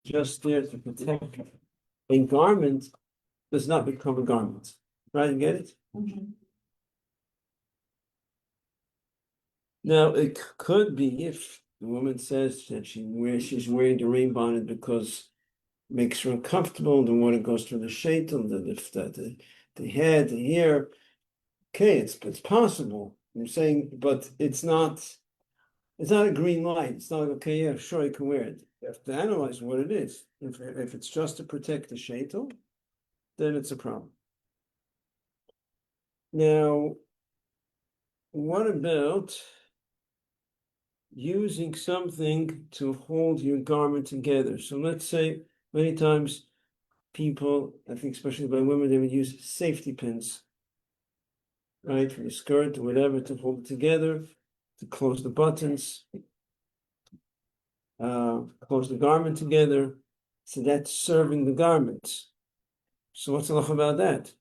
just there to protect a garment does not become a garment. Right? You get it? Mhm. Now, it could be if the woman says that she's wearing the rain bonnet because it makes her uncomfortable, the water goes through the shaitel, the head, the hair. Okay, it's possible. I'm saying, but it's not a green light. It's not like, okay, yeah, sure, I can wear it. You have to analyze what it is. If it's just to protect the shaitel, then it's a problem. Now, what about using something to hold your garment together? So let's say many times people, I think especially by women, they would use safety pins, right, for your skirt or whatever to hold it together, to close the buttons, close the garment together. So that's serving the garment. So what's the law about that?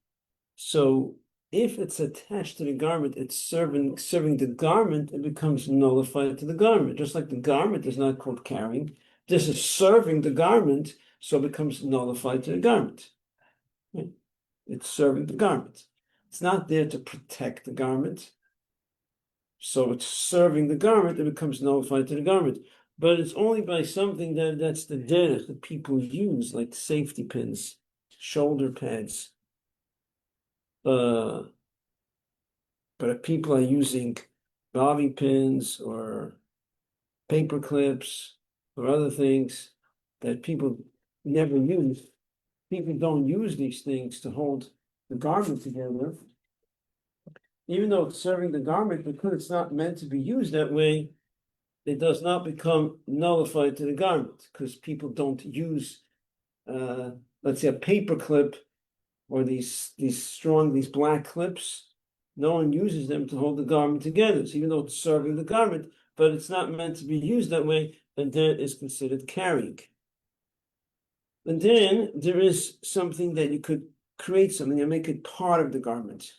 So if it's attached to the garment, it's serving the garment, it becomes nullified to the garment. Just like the garment is not called carrying, this is serving the garment, so it becomes nullified to the garment. Right? It's serving the garment. It's not there to protect the garment. So it's serving the garment, it becomes nullified to the garment. But it's only by something that's the derech that people use, like safety pins, shoulder pads. But if people are using bobby pins or paper clips or other things that people never use, people don't use these things to hold the garment together. Even though it's serving the garment, because it's not meant to be used that way, it does not become nullified to the garment because people don't use, let's say, a paper clip or these black clips. No one uses them to hold the garment together. So even though it's serving the garment, but it's not meant to be used that way, and that is considered carrying. And then there is something that you could create something and make it part of the garment.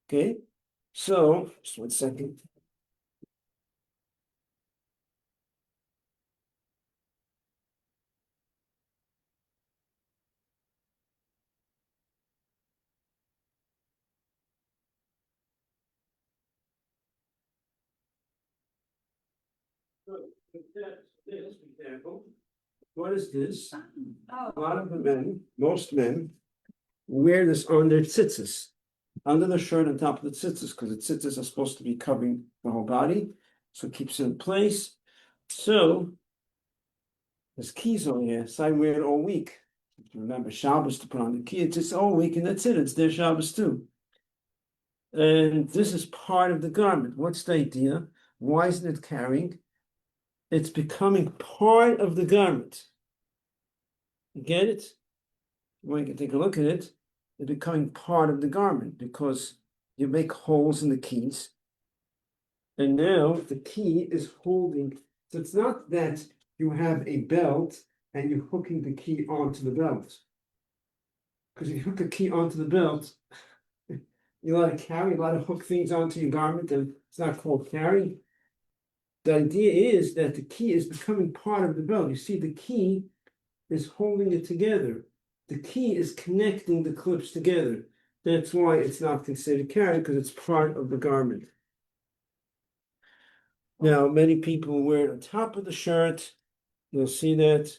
Okay? So, just 1 second. This example, what is this? A lot of the men, most men, wear this on their tzitzis, under the shirt on top of the tzitzis, because the tzitzis are supposed to be covering the whole body, so it keeps it in place. So there's keys on here, so I wear it all week. If you remember Shabbos to put on the key, it's just all week, and that's it. It's their Shabbos too. And this is part of the garment. What's the idea? Why isn't it carrying? It's becoming part of the garment. You get it? When you can take a look at it, it's becoming part of the garment because you make holes in the keys. And now the key is holding. So it's not that you have a belt and you're hooking the key onto the belt. Because if you hook a key onto the belt, you let it carry, a lot of hook things onto your garment, and it's not called carry. The idea is that the key is becoming part of the belt. You see, the key is holding it together. The key is connecting the clips together. That's why it's not considered carry, because it's part of the garment. Now, many people wear it on top of the shirt. You'll see that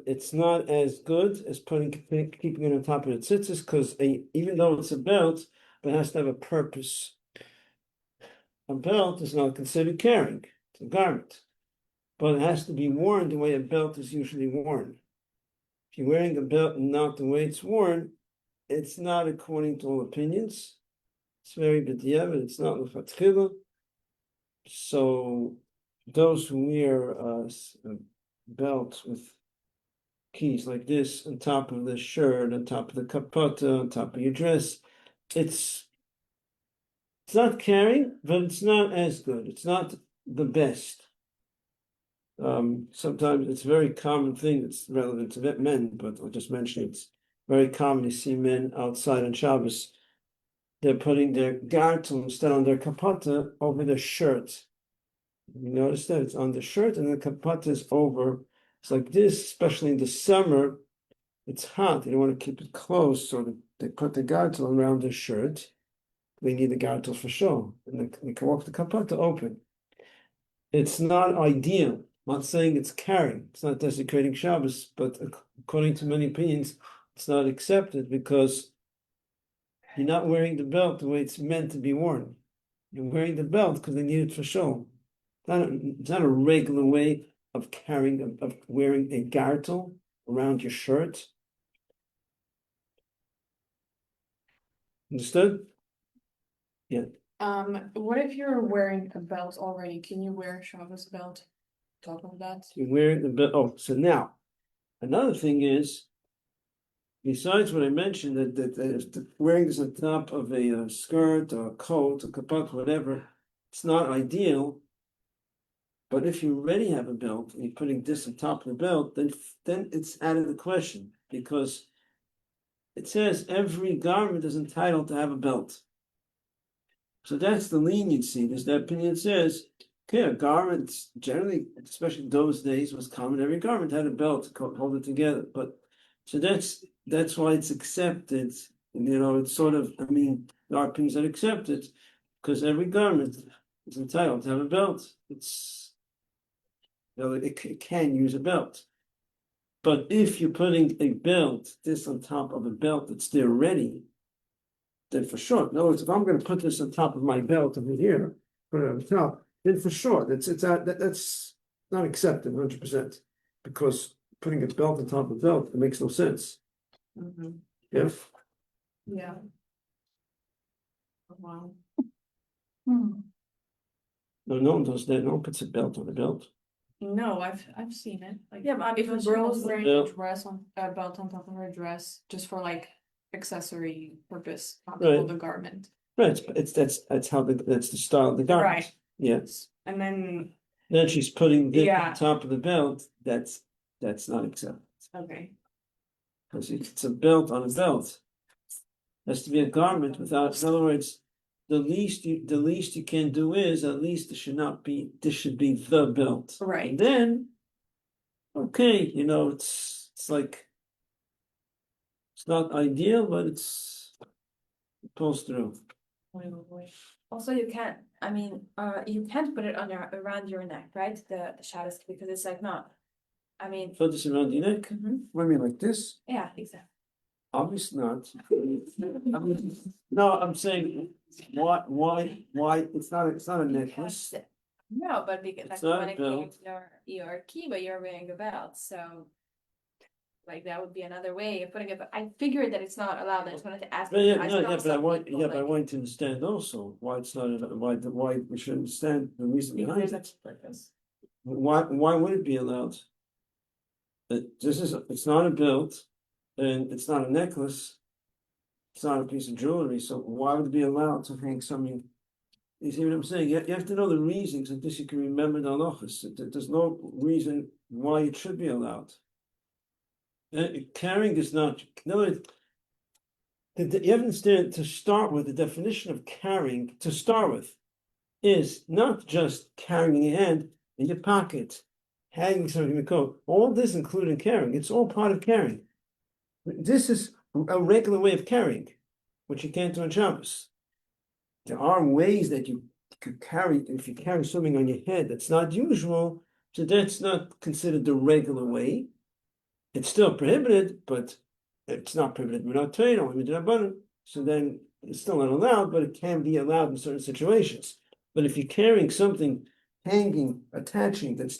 it's not as good as keeping it on top of the tzitzis, because even though it's a belt, it has to have a purpose. A belt is not considered carrying. It's a garment. But it has to be worn the way a belt is usually worn. If you're wearing a belt and not the way it's worn, it's not according to all opinions. It's very b'diavad, it's not l'fatchila. So those who wear a belt with keys like this on top of the shirt, on top of the kapota, on top of your dress, it's not carrying, but it's not as good. It's not the best. Sometimes it's a very common thing that's relevant to men, but I'll just mention it's very common to see men outside on Shabbos. They're putting their gartel instead on their kapota over their shirt. You notice that it's on the shirt and the kapota is over It's like this, especially in the summer. It's hot. They don't want to keep it closed, so they put the gartel around their shirt. They need the gartel for show, and they can walk the kapata open. It's not ideal. I'm not saying it's carrying. It's not desecrating Shabbos, but according to many opinions, it's not accepted because you're not wearing the belt the way it's meant to be worn. You're wearing the belt because they need it for show. It's not a regular way of carrying, of wearing a gartel around your shirt. Understood? Yeah. What if you're wearing a belt already? Can you wear a Shabbos belt on top of that? You're wearing the belt. Oh, so now another thing is, besides what I mentioned, that wearing this on top of a skirt or a coat or kapat, whatever, it's not ideal. But if you already have a belt and you're putting this on top of the belt, then it's out of the question, because it says every garment is entitled to have a belt. So that's the leniency. There's that opinion that says, okay, a garment generally, especially in those days, was common. Every garment had a belt to hold it together. But so that's why it's accepted. It's sort of, there are opinions that accept it because every garment is entitled to have a belt. It can use a belt. But if you're putting a belt, this on top of a belt that's there ready, then for sure. In other words, if I'm going to put this on top of my belt over here, put it on top, then for sure, that's not accepted 100%, because putting a belt on top of a belt, it makes no sense. Mm-hmm. Yeah. Yeah. Wow. No one does that. No one puts a belt on a belt. No, I've seen it. Like, Yeah, but if a girl's wearing belt. a dress on a belt on top of her dress, just for like accessory purpose, not Right. for the garment. Right, that's the style of the garment. Right. Yes. And Then she's putting this Yeah. on top of the belt. That's not accepted. okay. Because it's a belt on a belt. It has to be a garment without. In other words, the least you can do is at least this should be the belt. Right. And then, okay, it's like it's not ideal, but it pulls through. Also, you can't. You can't put it on around your neck, right? The shadows, because it's like not. Put this around your neck. What do you mean, like this? Yeah, exactly. Obviously not. No, I'm saying why it's not a necklace. No, but because It's like not when a it belt. came to your key, but you're wearing a belt, so like that would be another way of putting it. But I figured that it's not allowed. I just wanted to ask. But I saw but I some want people, but I want to understand also why it's not why we should understand the reason behind There's it. a purpose. Why would it be allowed? It's not a belt, and it's not a necklace. It's not a piece of jewelry. So why would it be allowed to hang something? You see what I'm saying? You have to know the reasons, and this you can remember the halachas. There's no reason why it should be allowed. Carrying is not. In other words, you have to understand, to start with, the definition of carrying, to start with, is not just carrying in your hand, in your pocket, hanging something in the coat. All this including carrying. It's all part of carrying. This is a regular way of carrying, which you can't do on Shabbos. There are ways that you could carry, if you carry something on your head that's not usual, so that's not considered the regular way. It's still prohibited, but it's not prohibited. We're not trained on, so then it's still not allowed, but it can be allowed in certain situations. But if you're carrying something hanging, attaching, if it's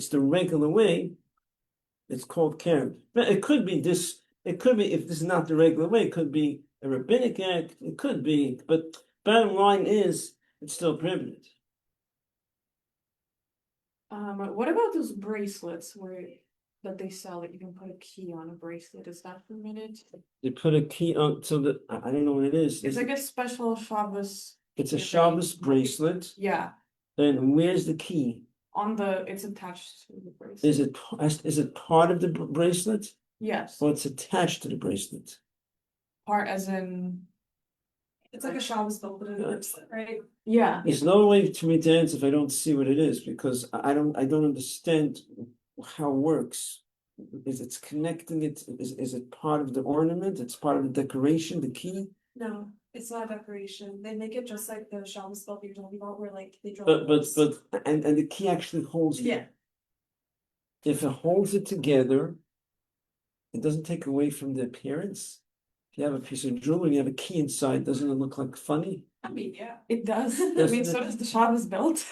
the regular way, it's called carrying. But it could be this, if this is not the regular way, it could be a rabbinic act, it could be, but bottom line is, it's still prohibited. What about those bracelets that they sell that you can put a key on a bracelet? Is that permitted? They put a key on, so that, I don't know what it is. It's like a special Shabbos. It's a Shabbos bracelet, Yeah, and where's the key? it's attached to the bracelet. Is it part of the bracelet, Yes, or it's attached to the bracelet? part as in, It's like a Shabbos belt, but it's right. yeah. There's no way for me to answer if I don't see what it is, because I don't understand how it works. Is it's connecting it, is it part of the ornament, it's part of the decoration, the key? No, it's not decoration. They make it just like the Shabbos belt you're talking about, where like they draw. And the key actually holds it. Yeah. If it holds it together, it doesn't take away from the appearance. If you have a piece of jewelry, you have a key inside, doesn't it look like funny? I mean, yeah, it does. I Doesn't mean, so it? does the Shabbos belt.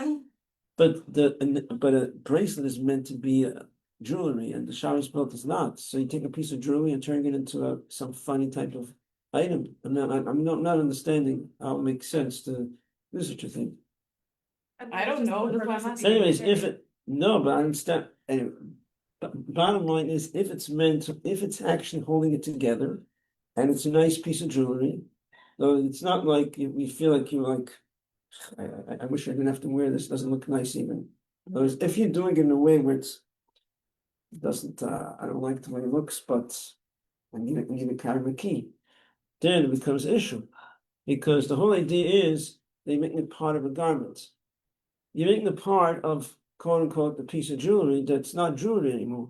But a bracelet is meant to be jewelry, and the Shabbos belt is not. So you take a piece of jewelry and turn it into some funny type of item. I'm not understanding how it makes sense to do such a thing. I don't know. That's why I'm asking. Anyways, but I understand. Anyway, but bottom line is, if it's actually holding it together, and it's a nice piece of jewelry, though it's not like we feel like you're like, I wish I didn't have to wear this. It doesn't look nice even. Whereas if you're doing it in a way where it doesn't, I don't like the way it looks, but I need to carry my key, then it becomes an issue, because the whole idea is they make it part of a garment. You're making it part of, quote unquote, the piece of jewelry that's not jewelry anymore.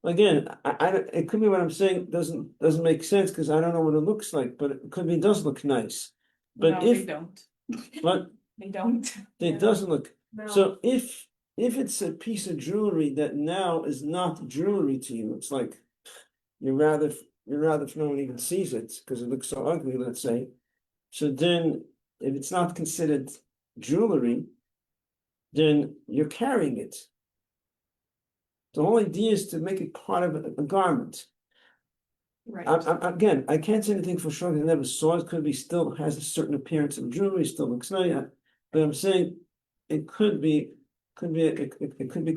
Again, it could be what I'm saying doesn't make sense because I don't know what it looks like, but it could be it does look nice. But No, if they don't. but They don't. it doesn't look. No. So if it's a piece of jewelry that now is not jewelry to you, it's like you're rather if no one even sees it because it looks so ugly, let's say. So then if it's not considered jewelry, then you're carrying it. The whole idea is to make it part of a garment. Right. Again, I can't say anything for sure because I never saw it. Could be still has a certain appearance of jewelry, still looks nice. But I'm saying it could be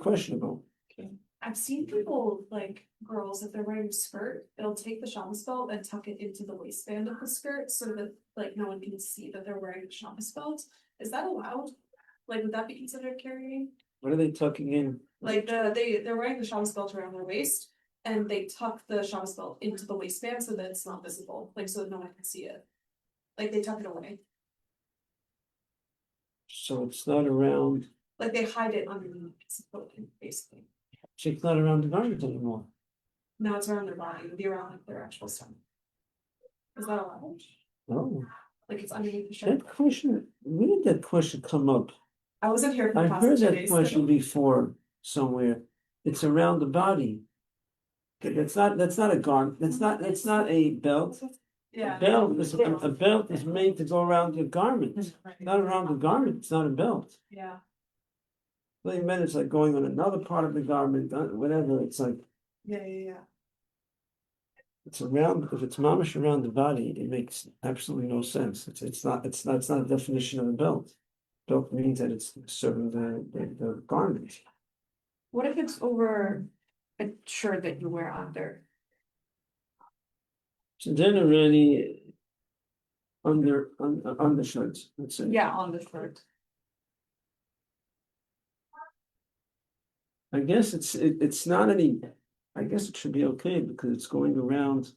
questionable. Okay. I've seen people, like girls, if they're wearing a skirt, they'll take the Shabbos belt and tuck it into the waistband of the skirt so that like no one can see that they're wearing a Shabbos belt. Is that allowed? Like, would that be considered carrying? What are they tucking in? Like they're wearing the Shabbos belt around their waist and they tuck the Shabbos belt into the waistband so that it's not visible, like so that no one can see it. Like they tuck it away. So it's not around. Like they hide it underneath a piece of clothing, basically. So it's not around the garment anymore. No, it's around their body. It would be around like their actual stomach. Is that allowed? Oh, Like it's underneath the shirt. that question. Where did that question come up? I wasn't here for I the past heard 2 that days. question before somewhere. It's around the body. That's not a garment. That's not a belt. Yeah. A belt is made to go around your garment. Not around the garment. It's not a belt. Yeah. What you meant it's like going on another part of the garment, whatever. It's like Yeah. it's around. If it's mamish around the body, it makes absolutely no sense. It's not a definition of a belt. Belt means that it's serving the garment. What if it's over a shirt that you wear under? So then already undershirts, let's say. Yeah, on the shirt. I guess it's not any. I guess it should be okay because it's going around,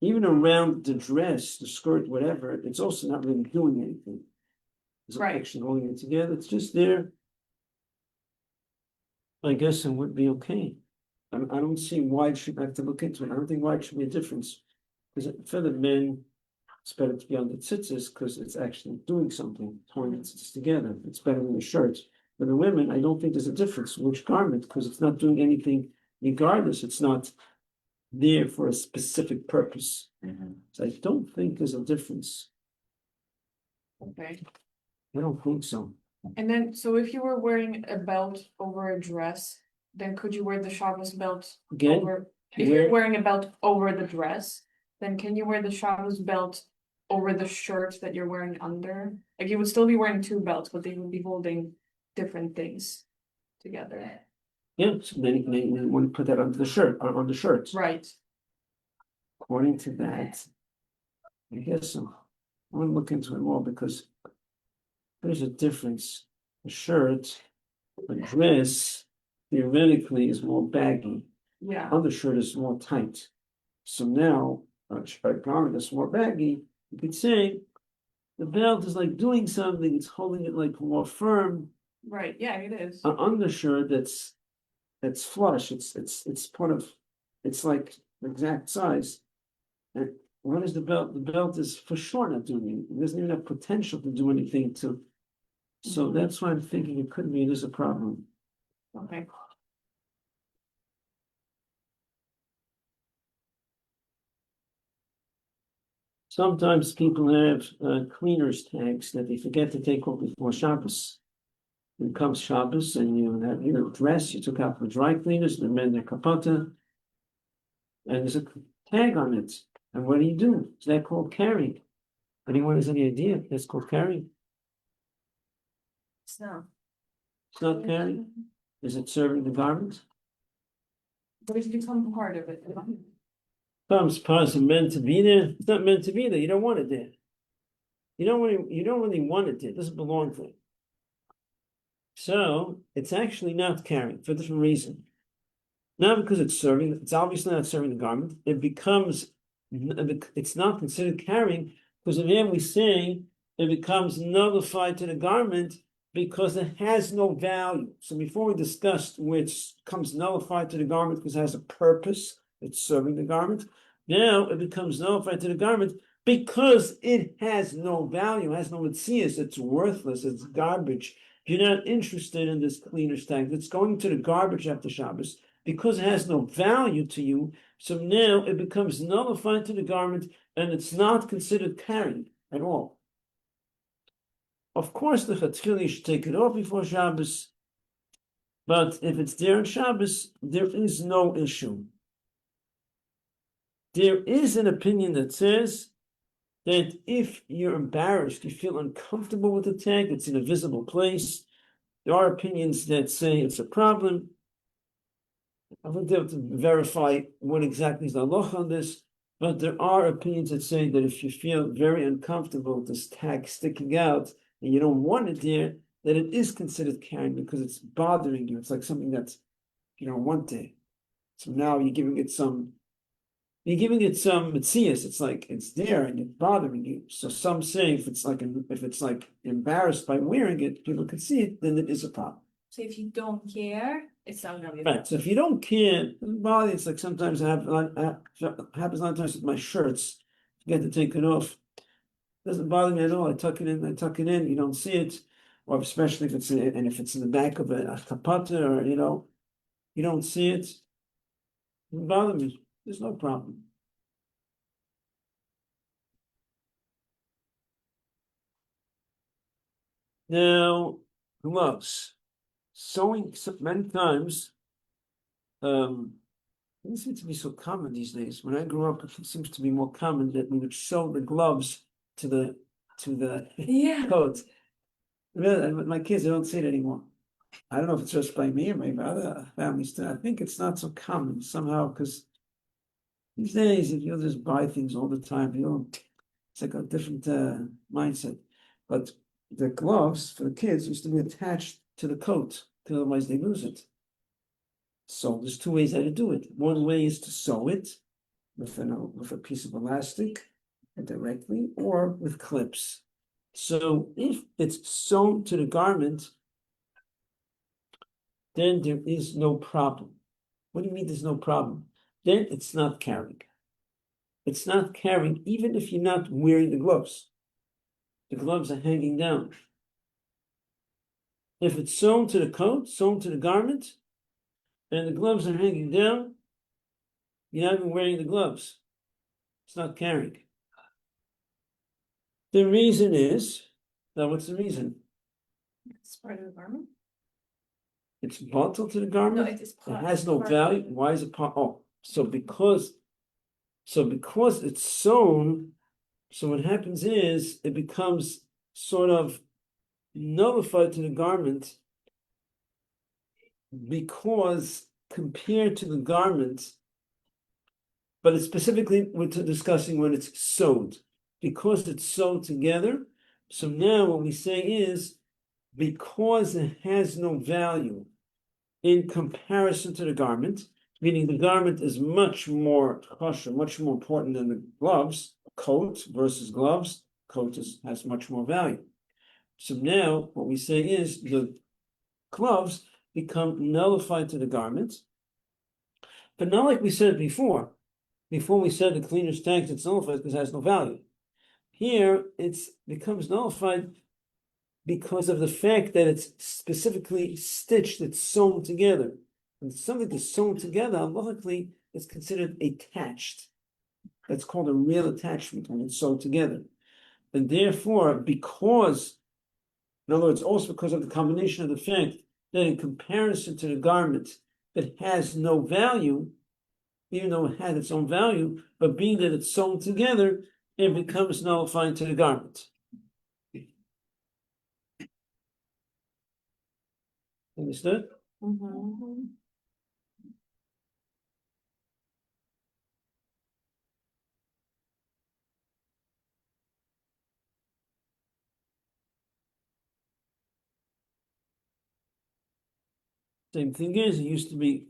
even around the dress, the skirt, whatever. It's also not really doing anything. It's Right. actually holding it together. It's just there. I guess it would be okay. I don't see why it should have to look into it. I don't think why it should be a difference. Because for the men, it's better to be on the tzitzis because it's actually doing something, holding the tzitzis together. It's better than the shirts. For the women, I don't think there's a difference which garment because it's not doing anything regardless. It's not there for a specific purpose. So I don't think there's a difference. Okay. I don't think so. And then, so if you were wearing a belt over a dress, then could you wear the Shabbos belt Again, over? If you're wearing a belt over the dress, then can you wear the Shabbos belt over the shirt that you're wearing under? Like you would still be wearing two belts, but they would be holding different things together. yeah, so then you want to put that onto the shirt, on the shirts. Right. According to that, I guess so. I'm gonna look into it more because there's a difference. A shirt, a dress, theoretically is more baggy. Yeah. Undershirt is more tight. So now, a garment is more baggy. You could say the belt is like doing something, it's holding it like more firm. Right. Yeah, it is. An undershirt that's it's flush, it's part of, it's like the exact size. And what is the belt? The belt is for sure not doing anything. It doesn't even have potential to do anything to. So that's why I'm thinking it could be, it is a problem. Okay. Sometimes people have cleaners tags that they forget to take off before Shabbos. It comes Shabbos and you have your dress you took out for dry cleaners, the men their kapata, and there's a tag on it. And what do? Is that called carrying? Anyone has any idea? That's called carrying. So. It's not carrying. Is it serving the garment? But it's become part of it. Comes part of meant to be there. It's not meant to be there. You don't want it there. You don't really want it there. It doesn't belong there. So it's actually not carrying for a different reason. Not because it's serving, it's obviously not serving the garment. It becomes, it's not considered carrying because again we say it becomes nullified to the garment because it has no value. So before we discussed which comes nullified to the garment because it has a purpose, it's serving the garment. Now it becomes nullified to the garment because it has no value, has no mitzias, it's worthless, it's garbage. You're not interested in this cleaner's tag. It's going to the garbage after Shabbos because it has no value to you. So now it becomes nullified to the garment and it's not considered carrying at all. Of course, the chatchili should take it off before Shabbos, but if it's there on Shabbos, there is no issue. There is an opinion that says that if you're embarrassed, you feel uncomfortable with the tag, it's in a visible place. There are opinions that say it's a problem. I wouldn't be able to verify what exactly is the halacha on this, but there are opinions that say that if you feel very uncomfortable with this tag sticking out and you don't want it there, that it is considered carrying because it's bothering you. It's like something that's you don't want there. So now you're giving it some mitzias. It's like it's there and it's bothering you. So some say if it's like embarrassed by wearing it, people can see it, then it is a problem. So if you don't care, it's not gonna be. Right. So if you don't care, body, it's like sometimes it happens a lot of times with my shirts. Forget to take it off. It doesn't bother me at all. I tuck it in, you don't see it. Or especially if it's in the back of a kapata or you don't see it. It doesn't bother me. There's no problem. Now, gloves. Sewing many times, it doesn't seem to be so common these days. When I grew up, it seems to be more common that we would sew the gloves to the coat. Really, my kids, they don't see it anymore. I don't know if it's just by me or maybe other families too. I think it's not so common somehow because these days, if you'll just buy things all the time, it's like a different mindset. But the gloves for the kids used to be attached to the coat, because otherwise they lose it. So there's two ways how to do it. One way is to sew it with a piece of elastic directly or with clips. So if it's sewn to the garment, then there is no problem. What do you mean there's no problem? Then it's not carrying. It's not carrying even if you're not wearing the gloves. The gloves are hanging down. If it's sewn to the coat, sewn to the garment, and the gloves are hanging down, you're not even wearing the gloves. It's not carrying. The reason is, now what's the reason? It's part of the garment. It's bottled to the garment. No, it is part. It has no value. Why is it part? Oh, so because it's sewn, so what happens is it becomes sort of nullified to the garment because compared to the garment, but it's specifically we're discussing when it's sewed. Because it's sewed together, so now what we say is because it has no value in comparison to the garment, meaning the garment is much more kosher, much more important than the gloves, coat versus gloves, coat has much more value. So now what we say is the gloves, become nullified to the garment. But not like we said before. Before we said the cleaner's tags, it's nullified because it has no value. Here, it becomes nullified because of the fact that it's specifically stitched, it's sewn together. When something is sewn together, logically, it's considered attached. That's called a real attachment when it's sewn together. And therefore, because, in other words, also because of the combination of the fact that in comparison to the garment that has no value, even though it had its own value, but being that it's sewn together, it becomes nullified to the garment. Understood? Mm-hmm. Same thing is, it used to be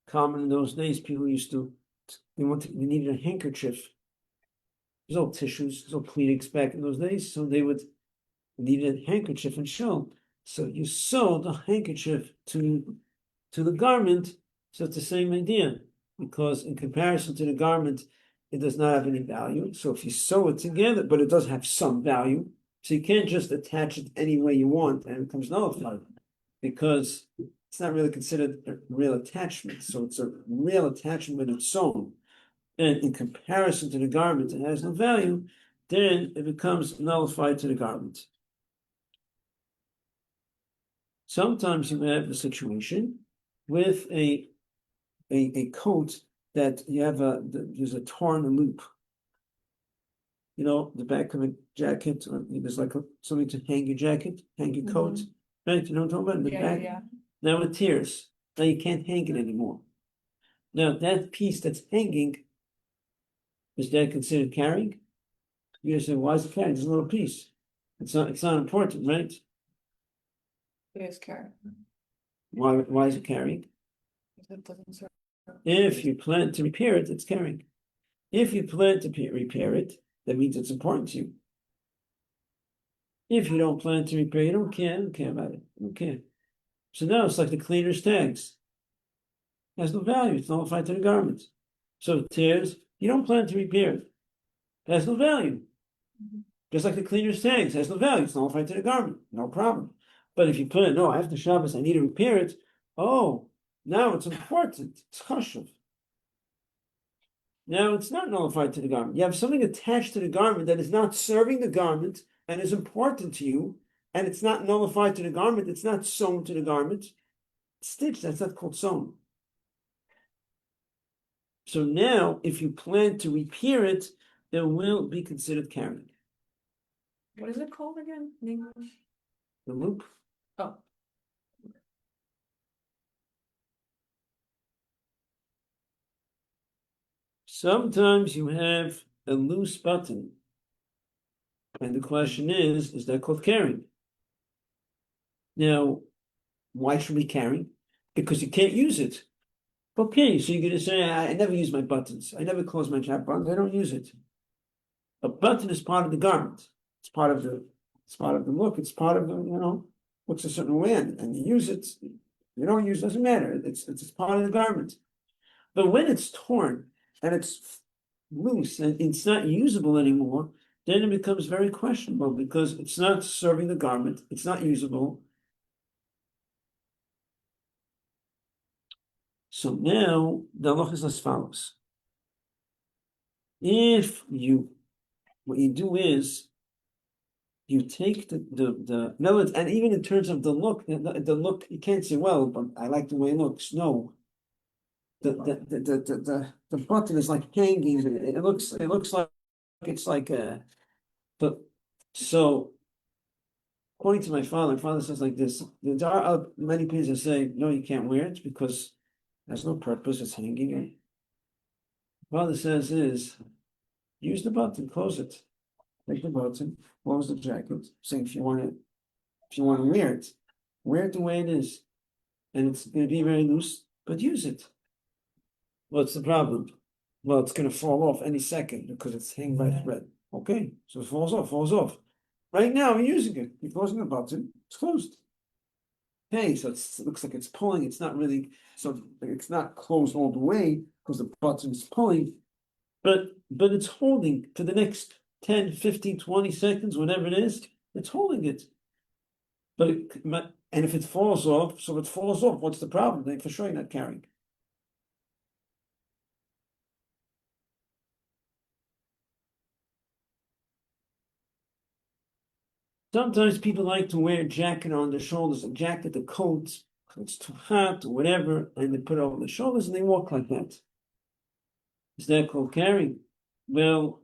common in those days. People used to, they needed a handkerchief. There's no tissues, there's no Kleenex back in those days, so they would need a handkerchief and shul. So you sew the handkerchief to the garment. So it's the same idea, because in comparison to the garment, it does not have any value. So if you sew it together, but it does have some value, so you can't just attach it any way you want and it becomes nullified, because it's not really considered a real attachment. So it's a real attachment when it's sewn. And in comparison to the garment, it has no value, then it becomes nullified to the garment. Sometimes you have a situation with a coat that you have there's a torn loop. You know, the back of a jacket, or there's like something to hang your jacket, hang your coat, right? You know what I'm talking about? In the back. Yeah. Now it tears. Now you can't hang it anymore. Now that piece that's hanging, is that considered carrying? You say, why is it carrying? It's a little piece. It's not important, right? It is carrying. Why is it carrying? It doesn't serve. If you plan to repair it, it's carrying. If you plan to repair it, that means it's important to you. If you don't plan to repair, you don't care. I don't care about it. I don't care. So now it's like the cleaner's tags. It has no value. It's nullified to the garment. So it tears. You don't plan to repair it. It has no value. Just like the cleaner's tags, it has no value. It's nullified to the garment. No problem. But if you plan, no, after Shabbos, I need to repair it. Oh, now it's important. It's chashuv. Now it's not nullified to the garment. You have something attached to the garment that is not serving the garment and is important to you, and it's not nullified to the garment. It's not sewn to the garment. It's stitched. That's not called sewn. So now, if you plan to repair it, it will be considered carrying. What is it called again in English? The loop. Oh. Sometimes you have a loose button. And the question is that called carrying? Now, why should we carry? Because you can't use it. Okay, so you're going to say, I never use my buttons. I never close my chat buttons. I don't use it. A button is part of the garment. It's part of the look. It's part of the, looks a certain way, and you use it. You don't use it, doesn't matter. It's part of the garment. But when it's torn and it's loose and it's not usable anymore, then it becomes very questionable because it's not serving the garment. It's not usable. So now the halacha is as follows. What you do is you take no, and even in terms of the look, you can't say, well, but I like the way it looks. No. The button is like hanging. It looks like it's like but so according to my father says like this. There are many people that say, no, you can't wear it because there's no purpose, it's hanging. Father says is use the button, close it. Take the button, close the jacket. Say if you want to wear it the way it is. And it's gonna be very loose, but use it. What's the problem? Well, it's gonna fall off any second because it's hanging by a thread. Okay, so it falls off. Right now I'm using it. You're closing the button, it's closed. hey, so it looks like it's pulling, it's not really, so it's not closed all the way because the button is pulling. But it's holding for the next 10, 15, 20 seconds, whatever it is, it's holding it. And if it falls off, so it falls off, what's the problem? Then for sure you're not carrying. Sometimes people like to wear a jacket on their shoulders, a jacket, a coat, it's too hot or whatever, and they put it over their shoulders and they walk like that. Is that called carrying? Well,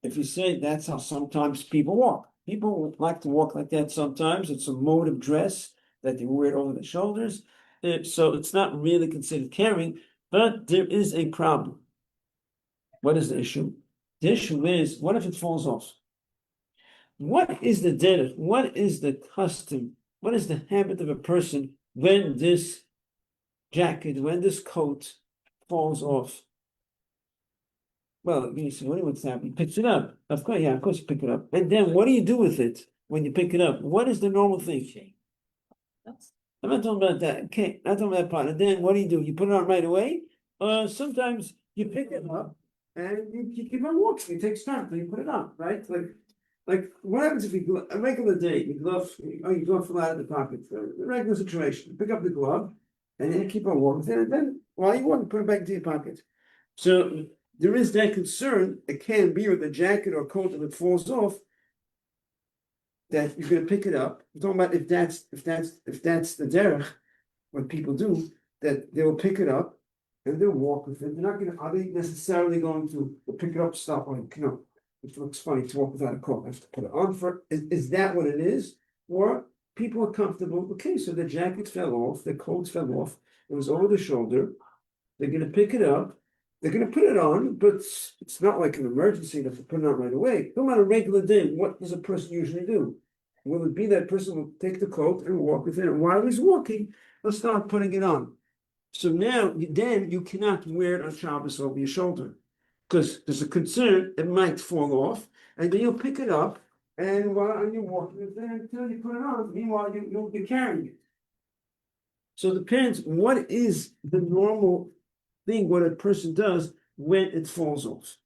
if you say that's how sometimes people walk. People like to walk like that sometimes. It's a mode of dress that they wear it over their shoulders. So it's not really considered carrying, but there is a problem. What is the issue? The issue is, what if it falls off? What is the derech? What is the custom? What is the habit of a person when this jacket, when this coat falls off? Well, you say, what's happening? He picks it up. Of course, yeah, of course you pick it up. And then what do you do with it when you pick it up? What is the normal thing? I'm not talking about that. Okay, not talking about that part. And then what do? You put it on right away? Sometimes you pick it up and you keep on walking. It takes time, you put it on, right? Like what happens if a regular day, your glove fell out of the pocket, a regular situation. You pick up the glove and then you keep on walking with it, and then while you walk, put it back into your pocket. So there is that concern, it can be with a jacket or coat if it falls off, that you're going to pick it up. I'm talking about if that's the derech, what people do, that they will pick it up and they'll walk with it. Are they necessarily going to pick it up, stop, or it looks funny to walk without a coat, I have to put it on for, is that what it is? Or people are comfortable, okay, so the jacket fell off, the coat fell off, it was over the shoulder, they're going to pick it up, they're going to put it on, but it's not like an emergency to put it on right away. No matter a regular day, what does a person usually do? Will it be that person will take the coat and walk with it, and while he's walking, they'll start putting it on. So now, then you cannot wear it on Shabbos over your shoulder, because there's a concern it might fall off, and then you'll pick it up, and while you're walking with it until you put it on, meanwhile you'll be carrying it. So it depends, what is the normal thing, what a person does when it falls off.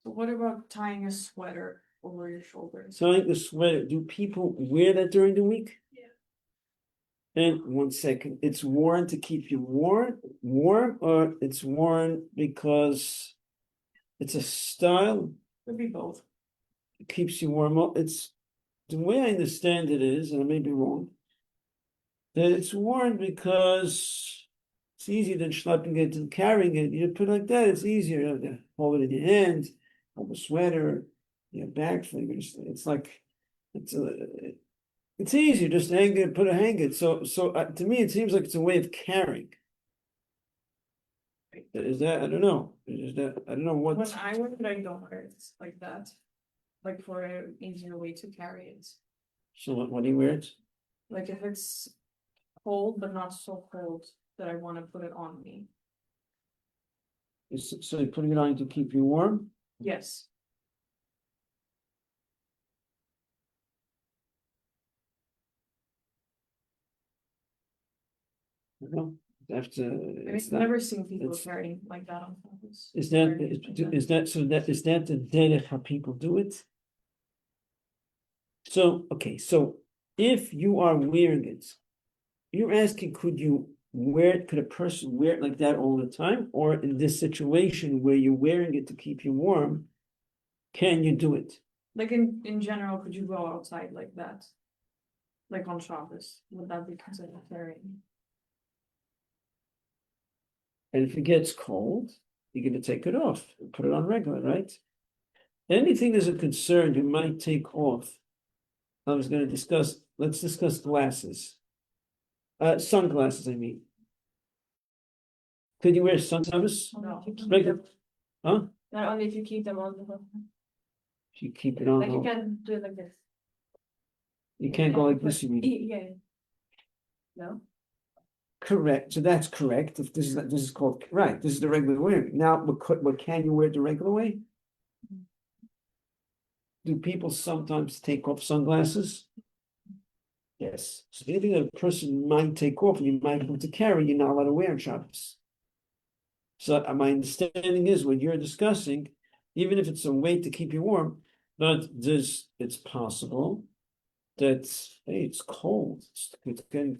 So what about tying a sweater over your shoulders? Tying a sweater, do people wear that during the week? Yeah. And 1 second, it's worn to keep you warm, or it's worn because it's a style? Could be both. It keeps you warm. It's the way I understand it is, and I may be wrong, that it's worn because it's easier than schlepping it and carrying it. You put it like that, it's easier. You have to hold it in your hand, hold a sweater, your back fingers. It's like it's easier just to hang it, hang it. So to me, it seems like it's a way of carrying. Is that, I don't know. Is that, I don't know what. When I wear it, I don't wear it like that. Like for an easier way to carry it. So what do you wear it? Like if it's cold, but not so cold that I want to put it on me. So you're putting it on to keep you warm? Yes. No, after I've never seen people carrying like that on purpose. Is that the derech how people do it? So okay, so if you are wearing it, you're asking, could a person wear it like that all the time? Or in this situation where you're wearing it to keep you warm, can you do it? Like in general, could you go outside like that? Like on Shabbos, would that be considered carrying? And if it gets cold, you're going to take it off and put it on regular, right? Anything that's a concern you might take off. I was going to let's discuss glasses. Sunglasses, I mean. Could you wear sunglasses? No. Regular? Huh? Not only if you keep them on the hook. If you keep it on. Like you can do it like this. You can't go like this, you mean? Yeah. No? Correct. So that's correct. If this is called right. This is the regular way. Now, what can you wear the regular way? do people sometimes take off sunglasses? Yes, so anything that a person might take off and you might want to carry, you're not allowed to wear on Shabbos. So my understanding is what you're discussing, even if it's a way to keep you warm, but it's possible that, hey, it's cold, it's getting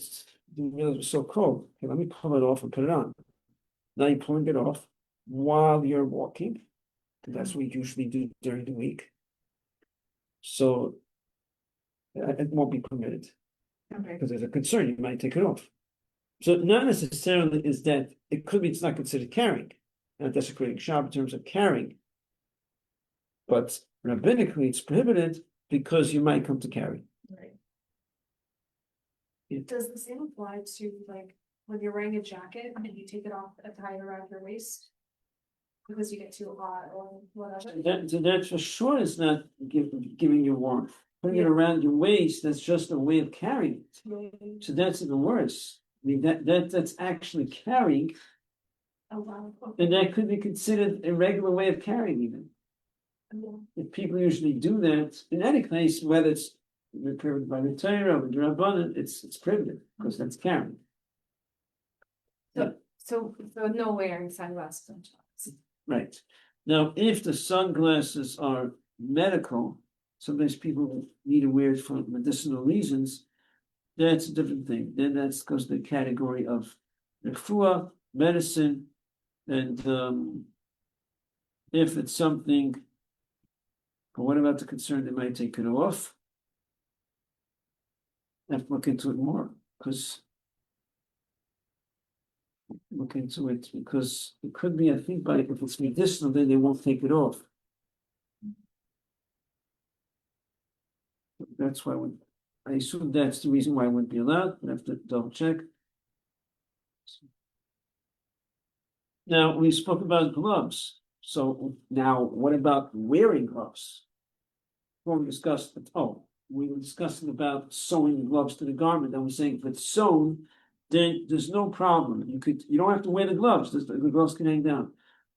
so cold. Okay, let me pull it off and put it on. Now you're pulling it off while you're walking. That's what you usually do during the week. So it won't be permitted Okay. because there's a concern, you might take it off. So not necessarily is that, it could be it's not considered carrying, and that's creating Shabbat in terms of carrying. But rabbinically, it's prohibited because you might come to carry. Right. Does the same apply to like when you're wearing a jacket and you take it off and tie it around your waist? Because you get too hot or whatever? That for sure is not giving you warmth. Putting it Yeah. around your waist, that's just a way of carrying it. So that's even worse. I mean, that's actually carrying, Oh, wow. and that could be considered a regular way of carrying even. If people usually do that, in any case, whether it's prohibited by the Torah or the Rabbanan, it's prohibited because that's carrying. So no wearing sunglasses on Shabbos. Right. Now, if the sunglasses are medical, sometimes people need to wear it for medicinal reasons, that's a different thing. Then that's goes to the category of refuah, medicine, and if it's something, but what about the concern they might take it off? I have to look into it more, because it could be, I think, by if it's medicinal, then they won't take it off. That's why I assume that's the reason why it wouldn't be allowed, but I have to double check. Now, we spoke about gloves. So now what about wearing gloves? Before we discussed we were discussing about sewing the gloves to the garment, and we're saying if it's sewn, then there's no problem. You don't have to wear the gloves, the gloves can hang down.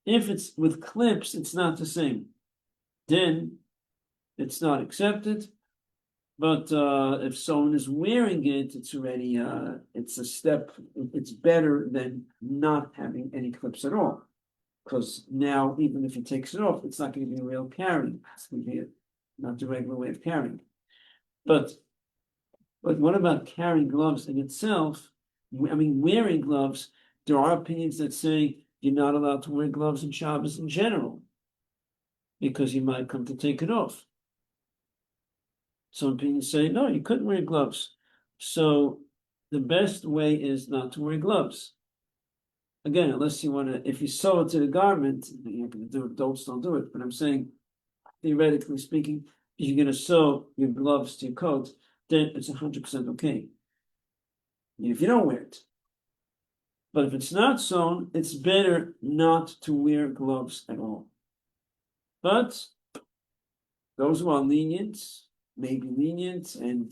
If it's with clips, it's not the same. Then it's not accepted. But if someone is wearing it, it's already it's a step, it's better than not having any clips at all. Because now, even if he takes it off, it's not going to be a real carrying. It's going to be not the regular way of carrying. But what about carrying gloves in itself? I mean, wearing gloves, there are opinions that say you're not allowed to wear gloves in Shabbos in general, because you might come to take it off. Some opinions say, no, you couldn't wear gloves. So the best way is not to wear gloves. Again, unless you want to, if you sew it to the garment, you're not going to do it, don't do it. But I'm saying, theoretically speaking, if you're going to sew your gloves to your coat, then it's 100% okay. And if you don't wear it. But if it's not sewn, it's better not to wear gloves at all. But those who are lenient, may be lenient, and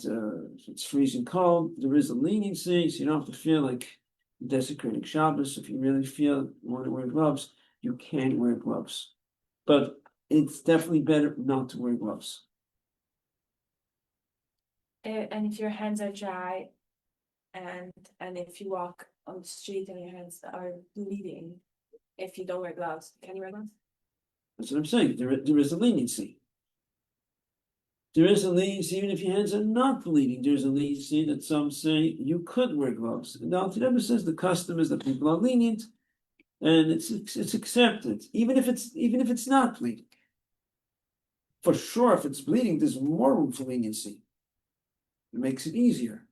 if it's freezing cold, there is a leniency, so you don't have to feel like desecrating Shabbos. If you really feel you want to wear gloves, you can wear gloves. But it's definitely better not to wear gloves. And if your hands are dry, and if you walk on the street and your hands are bleeding, if you don't wear gloves, can you wear gloves? That's what I'm saying. There is a leniency. There is a leniency, even if your hands are not bleeding. There's a leniency that some say you could wear gloves. Now, it never says the custom is that people are lenient, and it's accepted, even if it's not bleeding. For sure, if it's bleeding, there's more room for leniency. It makes it easier.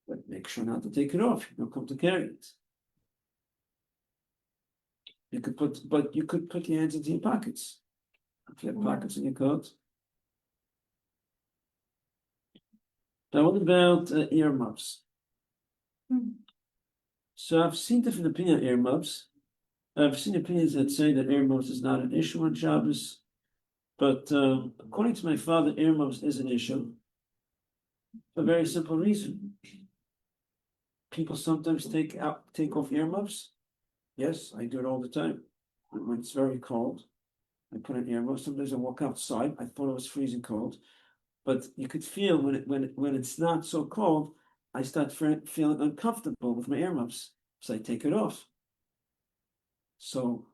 But make sure not to take it off. You don't come to carry it. You could put your hands into your pockets. If you have pockets in your coat. Now, what about earmuffs? So I've seen different opinions on earmuffs. I've seen opinions that say that earmuffs is not an issue on Shabbos, but according to my father, earmuffs is an issue. For a very simple reason. People sometimes take off earmuffs. Yes, I do it all the time when it's very cold. I put on earmuffs. Sometimes I walk outside. I thought it was freezing cold, but you could feel when it's not so cold, I start feeling uncomfortable with my earmuffs, so I take it off. So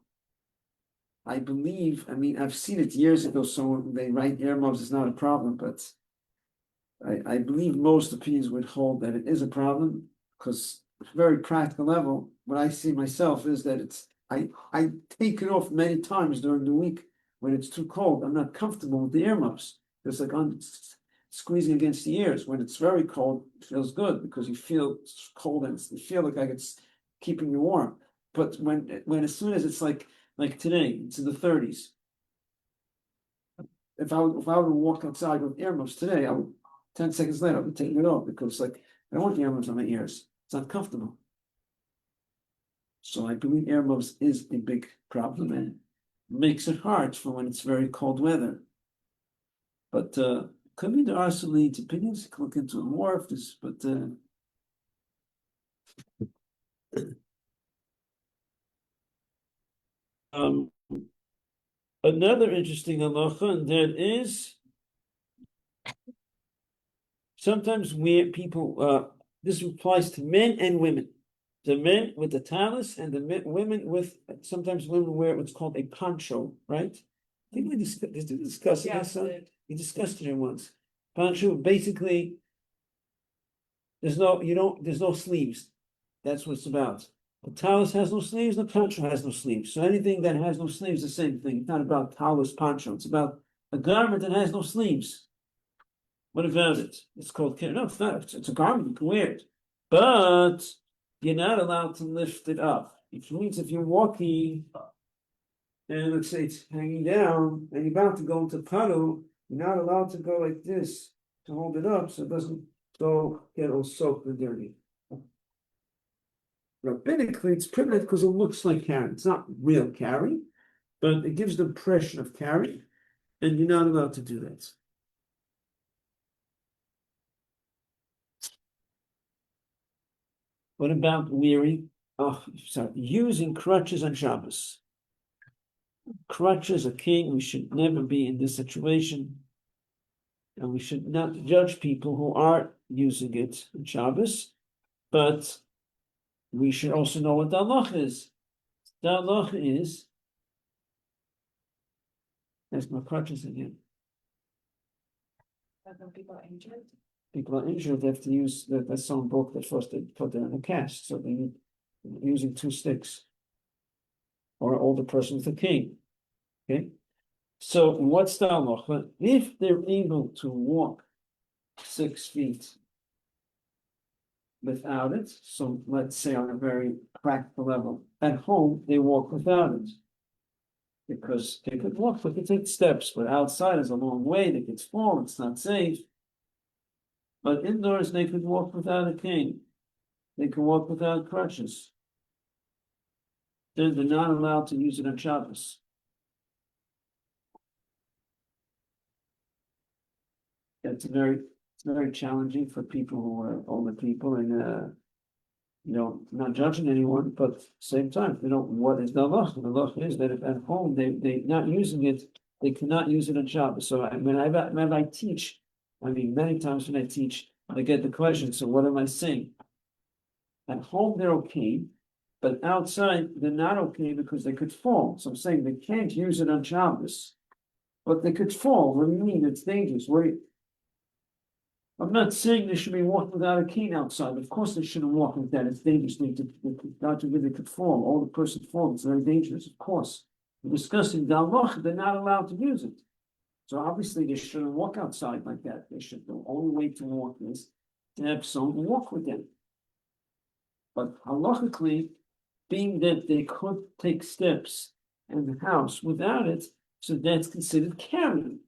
I believe, I mean, I've seen it years ago, so they write earmuffs is not a problem, but I believe most opinions would hold that it is a problem, because very practical level, what I see myself is that I take it off many times during the week when it's too cold. I'm not comfortable with the earmuffs. It's like squeezing against the ears. When it's very cold, it feels good because you feel cold and you feel like it's keeping you warm. But when as soon as it's like today, it's in the 30s. If I were to walk outside with earmuffs today, I would 10 seconds later I would take it off because I don't want the earmuffs on my ears. It's uncomfortable. So I believe earmuffs is a big problem and makes it hard for when it's very cold weather. But could be there are some leads opinions. You can look into it more of this, but another interesting halacha, and that is sometimes where people this applies to men and women. The men with the talus and the women with sometimes women wear what's called a poncho, right? I think we discussed it. Yes, We discussed it once. Poncho, basically, there's no sleeves. That's what it's about. The talus has no sleeves, the poncho has no sleeves. So anything that has no sleeves is the same thing. It's not about talus poncho. It's about a garment that has no sleeves. What about it? It's called no, it's not. It's a garment, you can wear it. But you're not allowed to lift it up. Which means if you're walking and let's say it's hanging down and you're about to go into puddle, you're not allowed to go like this to hold it up so it doesn't get all soaked and dirty. Rabbinically, it's privileged because it looks like carry. It's not real carry, but it gives the impression of carry, and you're not allowed to do that. What about using crutches on Shabbos? Crutches are king. We should never be in this situation. And we should not judge people who are using it on Shabbos, but we should also know what the halach is. The halach is, there's my crutches again. When people are injured. People are injured, they have to use there's some book that first they put it in a cast, so they're using 2 sticks. Or older person with a cane. Okay. So what's the halacha? If they're able to walk 6 feet without it, so let's say on a very practical level, at home they walk without it. Because they could walk, they could take steps, but outside is a long way, they could fall, it's not safe. But indoors they could walk without a cane. They can walk without crutches. Then they're not allowed to use it on Shabbos. It's very challenging for people who are older people and not judging anyone, but at the same time, what is the halach? The halach is that if at home they not using it, they cannot use it on Shabbos. So when I teach, many times when I teach, I get the question, so what am I saying? At home they're okay, but outside they're not okay because they could fall. So I'm saying they can't use it on Shabbos, but they could fall. What do you mean? It's dangerous. I'm not saying they should be walking without a cane outside. Of course, they shouldn't walk with that. It's dangerous. God forbid they could fall. All the person falls. It's very dangerous. Of course, we're discussing the halach. They're not allowed to use it. So obviously, they shouldn't walk outside like that. They should. The only way to walk is to have someone walk with them. But halachically, being that they could take steps in the house without it, so that's considered carrying.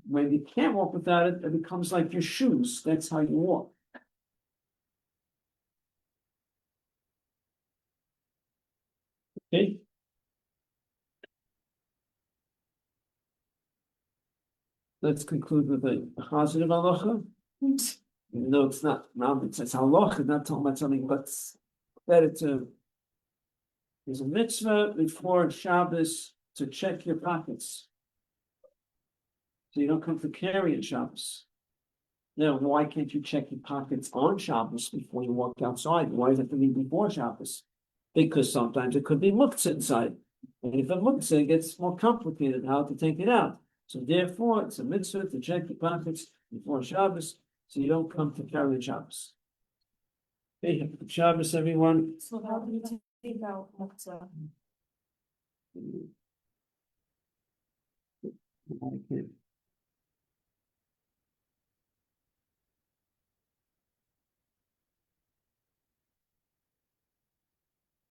When you can't walk without it, it becomes like your shoes. That's how you walk. Okay. Let's conclude with a positive halacha. Even though it's not, it's halacha, not talking about something, but that there's a mitzvah before Shabbos to check your pockets. So you don't come to carry in Shabbos. Now, why can't you check your pockets on Shabbos before you walk outside? Why does it have to be before Shabbos? Because sometimes it could be muktzah inside. And if a muktzah, it gets more complicated how to take it out. So therefore, it's a mitzvah to check your pockets before Shabbos, so you don't come to carry in Shabbos. Okay, have a good Shabbos, everyone. So how do you take out muktzah? I can't.